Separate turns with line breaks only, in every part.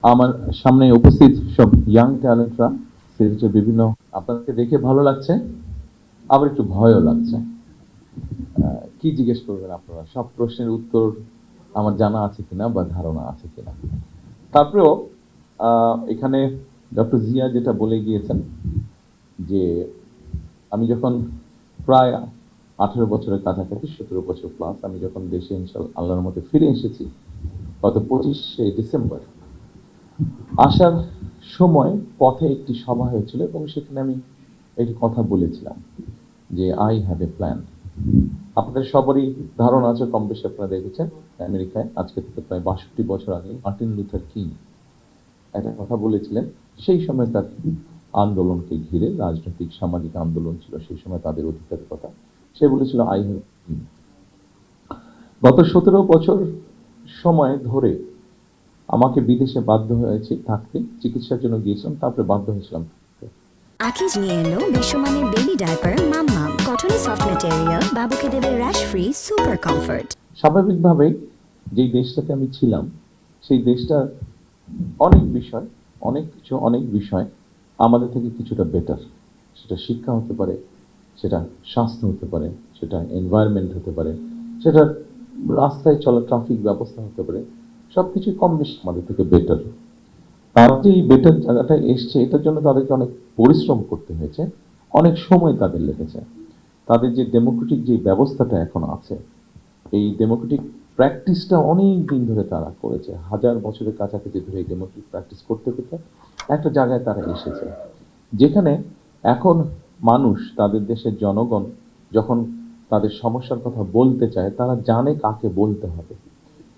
আমার সামনে উপস্থিত সব ইয়াং ট্যালেন্টরা সিরিজের বিভিন্ন আপনাদেরকে দেখে ভালো লাগছে, আবার একটু ভয়ও লাগছে। কি জিজ্ঞেস করবেন আপনারা? সব প্রশ্নের উত্তর আমার জানা আছে কিনা বা ধারণা আছে কিনা। তারপরেও এখানে ডক্টর জিয়া যেটা বলে গিয়েছেন যে আমি যখন প্রায় 18 বছরের কাছাকাছি, 17 বছর প্লাস, আমি যখন দেশে ইনশাআল্লাহ আল্লাহর মতে ফিরে এসেছি গত 25শে ডিসেম্বর, আসার সময় পথে একটি সভা হয়েছিল এবং সেখানে আমি একটি কথা বলেছিলাম যে আই হ্যাভ এ প্ল্যান। আপনাদের সবারই ধারণা আছে, কম বেশি আপনারা দেখেছেন, আমেরিকায় আজকে থেকে প্রায় 62 বছর আগে মার্টিন লুথার কিং একটা কথা বলেছিলেন। সেই সময় তার আন্দোলনকে ঘিরে, রাজনৈতিক সামাজিক আন্দোলন ছিল সেই সময়, তাদের অধিকারের কথা সে বলেছিল আই হ্যাভ। গত 17 বছর সময় ধরে আমাকে বিদেশে বাধ্য হয়েছে থাকতে, চিকিৎসার জন্য গিয়েছিলাম, তারপরে বাধ্য হয়েছিলাম।
আকিজ নিয়ে এলো বিশ্বমানের বেবি ডায়াপার মাম্মাম, কটন সফট ম্যাটেরিয়াল, বাবুকে দেবে র্যাশ ফ্রি সুপার কমফর্ট।
স্বাভাবিকভাবে যেই দেশটাতে আমি ছিলাম সেই দেশটার অনেক বিষয়, অনেক বিষয় আমাদের থেকে কিছুটা বেটার। সেটা শিক্ষা হতে পারে, সেটা স্বাস্থ্য হতে পারে, সেটা এনভায়রনমেন্ট হতে পারে, সেটা রাস্তায় চলা ট্রাফিক ব্যবস্থা হতে পারে, সবকিছু কম বেশি আমাদের থেকে বেটার। তারা যে এই বেটার জায়গাটায় এসছে এটার জন্য তাদেরকে অনেক পরিশ্রম করতে হয়েছে, অনেক সময় তাদের লেগেছে। তাদের যে ডেমোক্রেটিক যে ব্যবস্থাটা এখন আছে, এই ডেমোক্রেটিক প্র্যাকটিসটা অনেক দিন ধরে তারা করেছে, হাজার বছরের কাছাকাছি ধরে এই ডেমোক্রেটিক প্র্যাকটিস করতে করতে একটা জায়গায় তারা এসেছে যেখানে এখন মানুষ, তাদের দেশের জনগণ যখন তাদের সমস্যার কথা বলতে চায় তারা জানে কাকে বলতে হবে,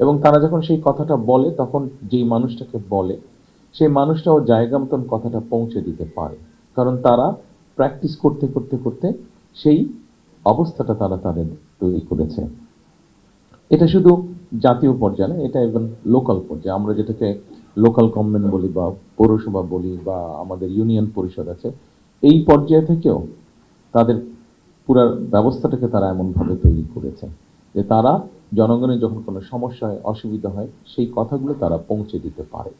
এবং তারা যখন সেই কথাটা বলে তখন যেই মানুষটাকে বলে সেই মানুষটাও জায়গা মতন কথাটা পৌঁছে দিতে পারে, কারণ তারা প্র্যাকটিস করতে করতে করতে সেই অবস্থাটা তারা তাদের তৈরি করেছে। এটা শুধু জাতীয় পর্যায়ে না, এটা এবং লোকাল পর্যায়ে, আমরা যেটাকে লোকাল গভর্নমেন্ট বলি বা পৌরসভা বলি বা আমাদের ইউনিয়ন পরিষদ আছে, এই পর্যায়ে থেকেও তাদের পুরো ব্যবস্থাটাকে তারা এমনভাবে তৈরি করেছে যে তারা জনগণের যখন কোনো সমস্যা হয়, অসুবিধা হয়, সেই কথাগুলো তারা পৌঁছে দিতে পারে।